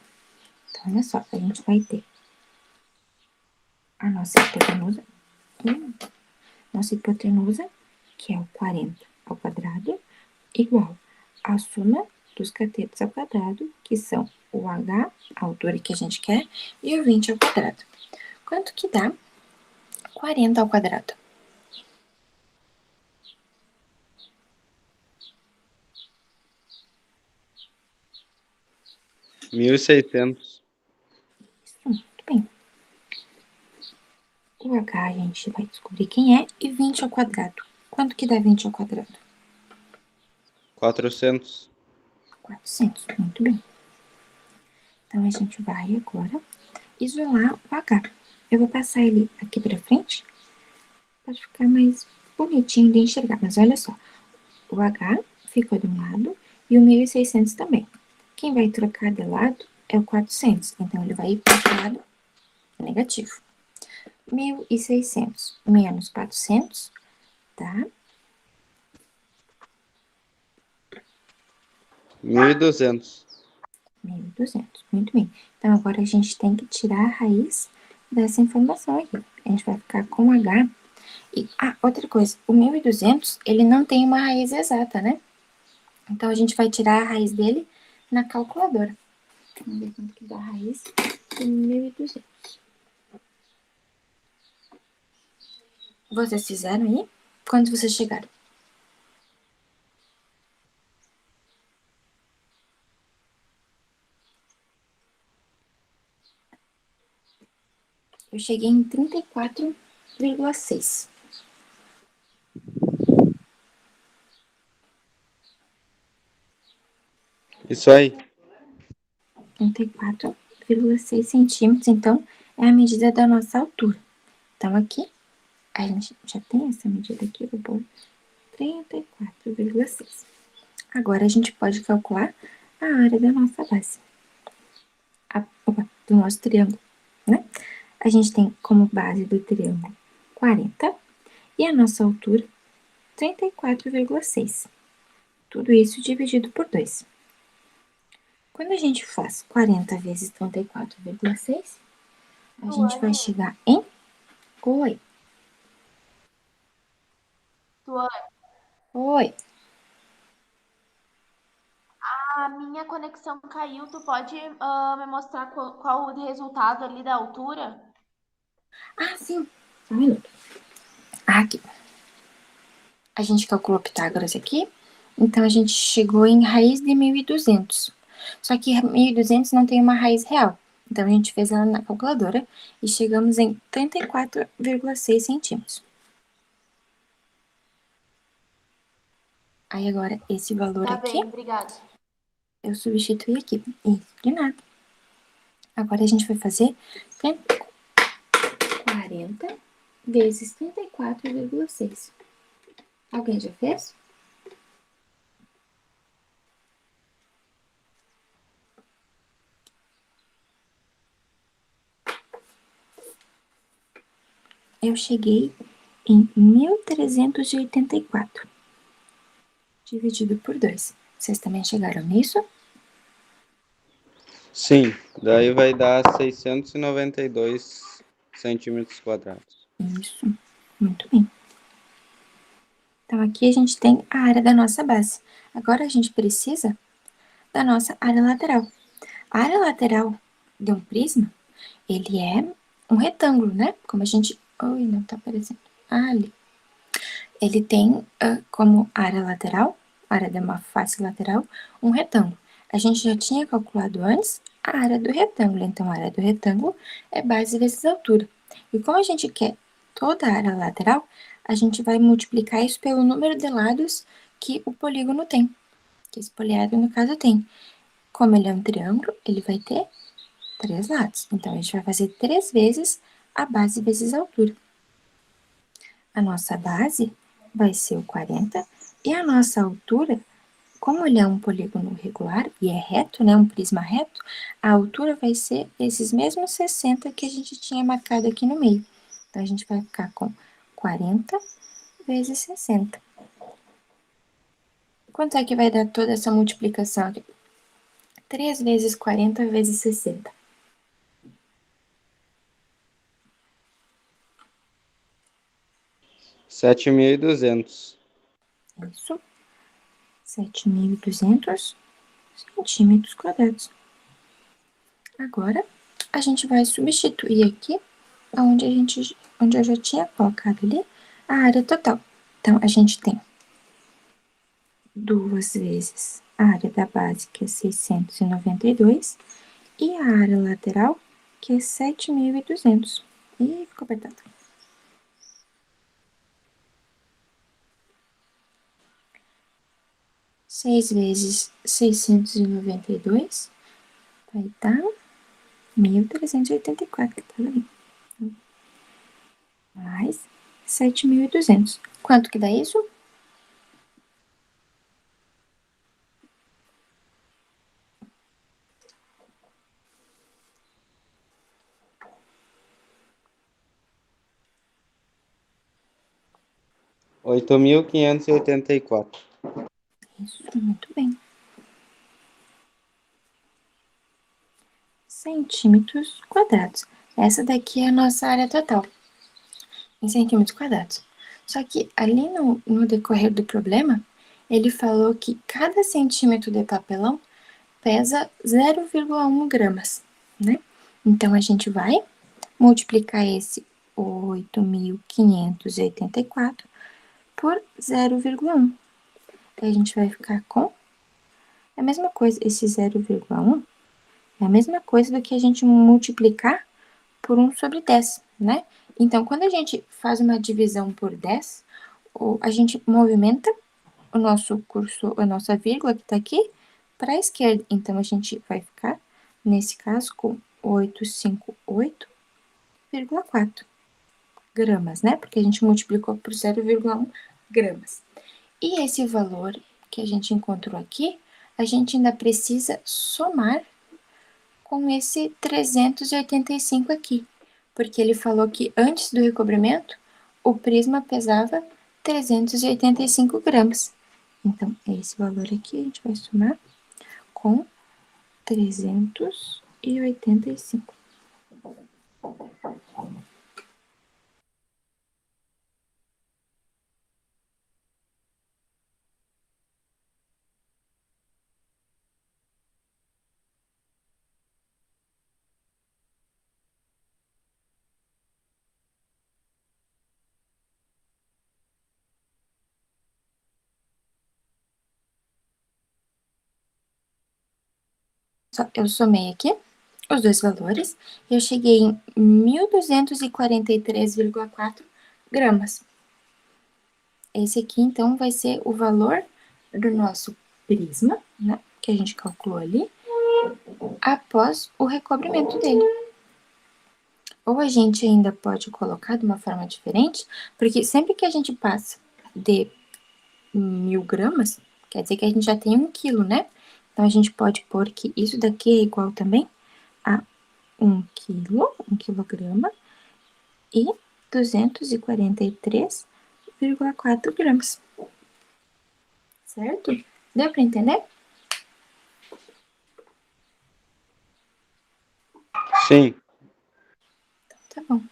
Então, olha só, a gente vai ter a nossa hipotenusa, que é o 40 ao quadrado, igual a soma dos catetos ao quadrado, que são o H, a altura que a gente quer, e o 20 ao quadrado. Quanto que dá 40 ao quadrado? Mil e seiscentos. Isso, muito bem. O H a gente vai descobrir quem é, e 20 ao quadrado. Quanto que dá 20 ao quadrado? 400. 400, muito bem. Então, a gente vai agora isolar o H. Eu vou passar ele aqui pra frente, para ficar mais bonitinho de enxergar. Mas olha só, o H ficou de um lado e o 1.600 também. Quem vai trocar de lado é o 400, então ele vai ir para o lado negativo. 1.600 menos 400, tá? 1.200. 1.200, muito bem. Então, agora a gente tem que tirar a raiz dessa informação aqui. A gente vai ficar com H. E, outra coisa, o 1.200, ele não tem uma raiz exata, né? Então, a gente vai tirar a raiz dele na calculadora. Vamos ver quanto que dá a raiz de 1.200. Vocês fizeram aí? Quando vocês chegaram? Eu cheguei em 34,6. Isso aí. 34,6 centímetros, então, é a medida da nossa altura. Então, aqui, a gente já tem essa medida aqui, eu vou pôr 34,6. Agora, a gente pode calcular a área da nossa base. Do nosso triângulo, né? A gente tem como base do triângulo 40 e a nossa altura 34,6. Tudo isso dividido por 2. Quando a gente faz 40 vezes 34,6, a gente vai chegar em... Oi. Oi. A minha conexão caiu. Tu pode me mostrar qual o resultado ali da altura? Sim. Só um minuto. Aqui. A gente calculou Pitágoras aqui. Então, a gente chegou em raiz de 1.200. Só que 1.200 não tem uma raiz real. Então, a gente fez ela na calculadora e chegamos em 34,6 centímetros. Aí, agora, esse valor Tá aqui, bem, obrigada. eu substituí aqui. Isso, de nada. Agora, a gente vai fazer 40 vezes 34,6. Alguém já fez? Eu cheguei em 1.384, dividido por 2. Vocês também chegaram nisso? Sim, daí vai dar 692 centímetros quadrados. Isso, muito bem. Então, aqui a gente tem a área da nossa base. Agora, a gente precisa da nossa área lateral. A área lateral de um prisma, ele é um retângulo, né? Como a gente... Oi, não tá aparecendo. Ali. Ele tem como área lateral, área de uma face lateral, um retângulo. A gente já tinha calculado antes a área do retângulo, então a área do retângulo é base vezes altura. E como a gente quer toda a área lateral, a gente vai multiplicar isso pelo número de lados que o polígono tem, que esse poliedro, no caso, tem. Como ele é um triângulo, ele vai ter 3 lados. Então, a gente vai fazer 3 vezes a base vezes a altura. A nossa base vai ser o 40 e a nossa altura, como ele é um polígono regular e é reto, né, um prisma reto, a altura vai ser esses mesmos 60 que a gente tinha marcado aqui no meio. Então, a gente vai ficar com 40 vezes 60. Quanto é que vai dar toda essa multiplicação aqui? 3 vezes 40 vezes 60. 7.200. Isso. 7.200 centímetros quadrados. Agora, a gente vai substituir aqui onde eu já tinha colocado ali a área total. Então, a gente tem 2 vezes a área da base, que é 692, e a área lateral, que é 7.200. Ih, ficou apertado. Seis vezes 692 vai dar 1.384, tá ali. Mais 7.200. Quanto que dá isso? Oito mil quinhentos e oitenta e quatro. Isso, muito bem. Centímetros quadrados. Essa daqui é a nossa área total, em centímetros quadrados. Só que ali no decorrer do problema, ele falou que cada centímetro de papelão pesa 0,1 gramas, né? Então, a gente vai multiplicar esse 8.584 por 0,1. Aí a gente vai ficar com a mesma coisa, esse 0,1 é a mesma coisa do que a gente multiplicar por 1 sobre 10, né? Então, quando a gente faz uma divisão por 10, a gente movimenta o nosso curso, a nossa vírgula que está aqui, para a esquerda. Então, a gente vai ficar, nesse caso, com 858,4 gramas, né? Porque a gente multiplicou por 0,1 gramas. E esse valor que a gente encontrou aqui, a gente ainda precisa somar com esse 385 aqui, porque ele falou que antes do recobrimento, o prisma pesava 385 gramas. Então, esse valor aqui a gente vai somar com 385. Eu somei aqui os dois valores e eu cheguei em 1.243,4 gramas. Esse aqui, então, vai ser o valor do nosso prisma, né, que a gente calculou ali, após o recobrimento dele. Ou a gente ainda pode colocar de uma forma diferente, porque sempre que a gente passa de 1.000 gramas, quer dizer que a gente já tem 1 quilo, né? Então, a gente pode pôr que isso daqui é igual também a 1 quilo, 1 quilograma, e 243,4 gramas. Certo? Deu para entender? Sim. Tá bom.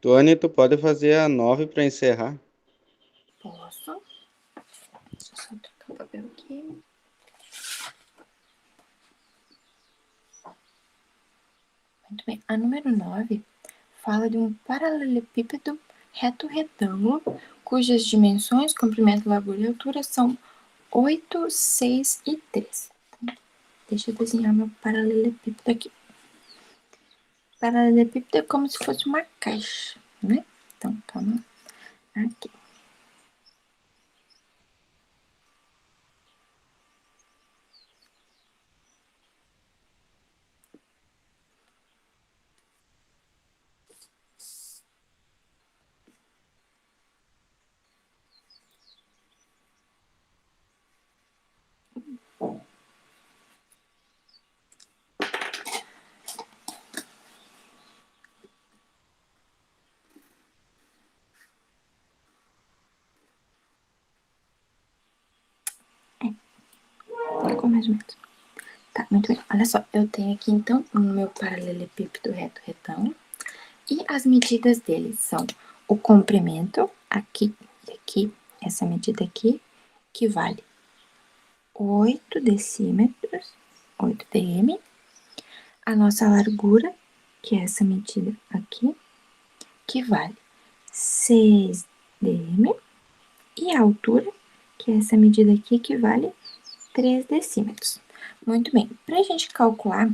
Tuane, tu pode fazer a 9 para encerrar? Posso. Deixa eu só trocar o papel aqui. Muito bem. A número 9 fala de um paralelepípedo reto retângulo, cujas dimensões, comprimento, largura e altura são 8, 6 e 3. Então, deixa eu desenhar meu paralelepípedo aqui. Paralelepípedo é como se fosse uma caixa, né? Então, calma. Aqui. Ficou mais ou menos. Tá, muito bem. Olha só, eu tenho aqui, então, o meu paralelepípedo reto retângulo. E as medidas dele são o comprimento, aqui e aqui, essa medida aqui, que vale 8 decímetros, 8 dm. A nossa largura, que é essa medida aqui, que vale 6 dm. E a altura, que é essa medida aqui, que vale 3 decímetros. Muito bem, para a gente calcular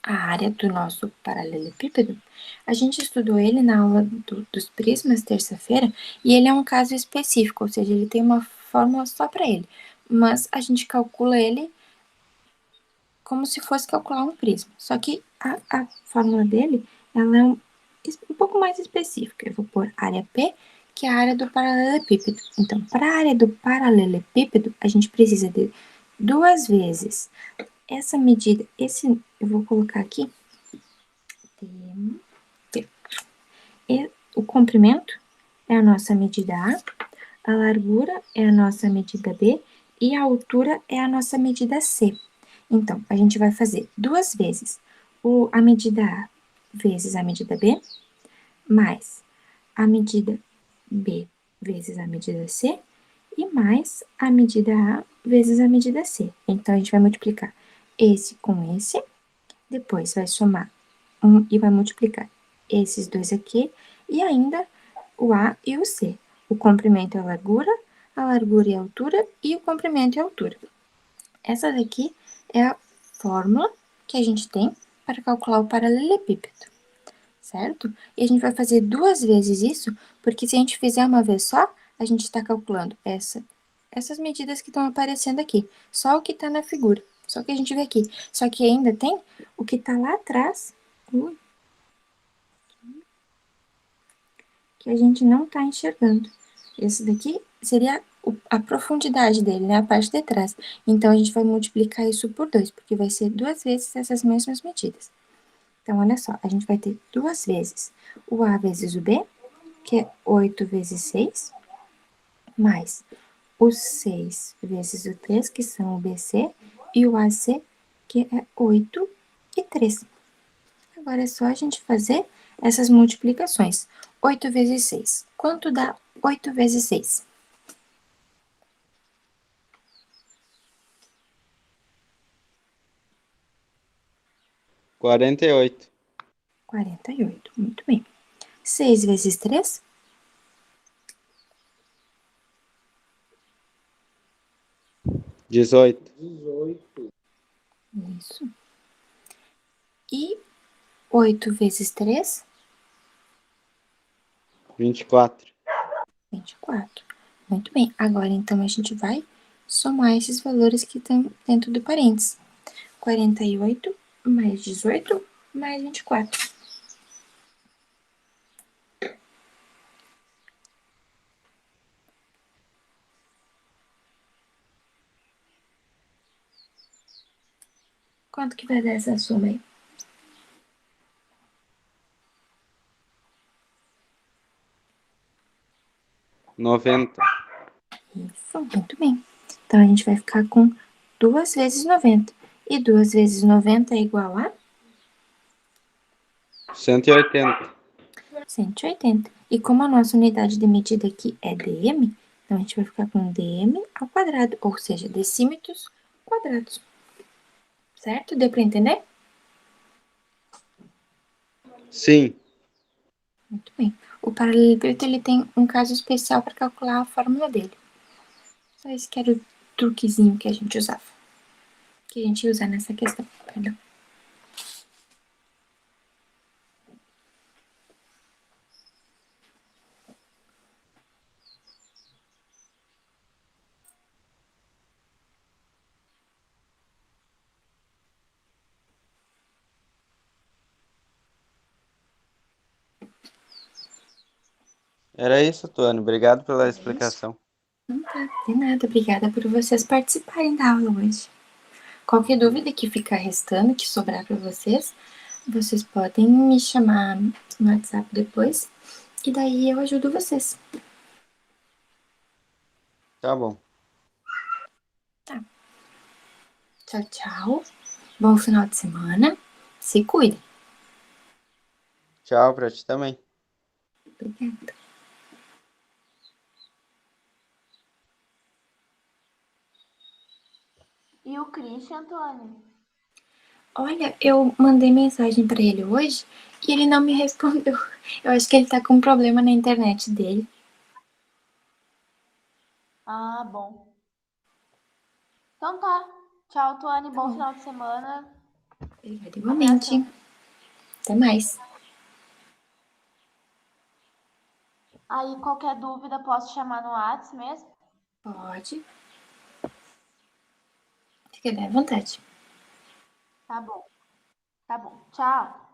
a área do nosso paralelepípedo, a gente estudou ele na aula dos prismas, terça-feira, e ele é um caso específico, ou seja, ele tem uma fórmula só para ele, mas a gente calcula ele como se fosse calcular um prisma, só que a fórmula dele, ela é um pouco mais específica. Eu vou pôr área P, que é a área do paralelepípedo. Então, para a área do paralelepípedo, a gente precisa de 2 vezes essa medida, eu vou colocar aqui, e o comprimento é a nossa medida A, a largura é a nossa medida B e a altura é a nossa medida C. Então, a gente vai fazer 2 vezes a medida A vezes a medida B, mais a medida B vezes a medida C, e mais a medida A vezes a medida C. Então, a gente vai multiplicar esse com esse, depois vai somar e vai multiplicar esses dois aqui, e ainda o A e o C. O comprimento é a largura e a altura, e o comprimento é a altura. Essa daqui é a fórmula que a gente tem para calcular o paralelepípedo, certo? E a gente vai fazer 2 vezes isso, porque se a gente fizer uma vez só, a gente está calculando essas medidas que estão aparecendo aqui, só o que está na figura, só que a gente vê aqui. Só que ainda tem o que está lá atrás, que a gente não está enxergando. Esse daqui seria a profundidade dele, né? A parte de trás. Então, a gente vai multiplicar isso por 2, porque vai ser 2 vezes essas mesmas medidas. Então, olha só, a gente vai ter 2 vezes o A vezes o B, que é 8 vezes 6, mais o 6 vezes o 3, que são o BC, e o AC, que é 8 e 3. Agora é só a gente fazer essas multiplicações. 8 vezes 6. Quanto dá 8 vezes 6? 48. 48. Muito bem. 6 vezes 3? 18. Isso. E 8 vezes 3? 24. 24. Muito bem. Agora, então, a gente vai somar esses valores que estão dentro do parênteses. 48 mais 18 mais 24. Quanto que vai dar essa soma aí? 90. Isso, muito bem. Então, a gente vai ficar com 2 vezes 90. E 2 vezes 90 é igual a? 180. 180. E como a nossa unidade de medida aqui é dm, então a gente vai ficar com dm ao quadrado, ou seja, decímetros quadrados. Certo? Deu para entender? Sim. Muito bem. O paralelepípedo ele tem um caso especial para calcular a fórmula dele. Só esse que era o truquezinho que a gente usava. Que a gente ia usar nessa questão, perdão. Era isso, Tuane. Obrigado pela explicação. Não tá, de nada. Obrigada por vocês participarem da aula hoje. Qualquer dúvida que ficar restando, que sobrar para vocês, vocês podem me chamar no WhatsApp depois, e daí eu ajudo vocês. Tá bom. Tá. Tchau, tchau. Bom final de semana. Se cuidem. Tchau pra ti também. Obrigada. E o Christian, Antônio? Olha, eu mandei mensagem para ele hoje e ele não me respondeu. Eu acho que ele tá com um problema na internet dele. Ah, bom. Então tá. Tchau, Tuane. Bom bom. final de semana. Obrigada igualmente. Abração. Até mais. Aí, qualquer dúvida, posso chamar no WhatsApp mesmo? Pode. Fique bem à vontade. Tá bom. Tá bom. Tchau.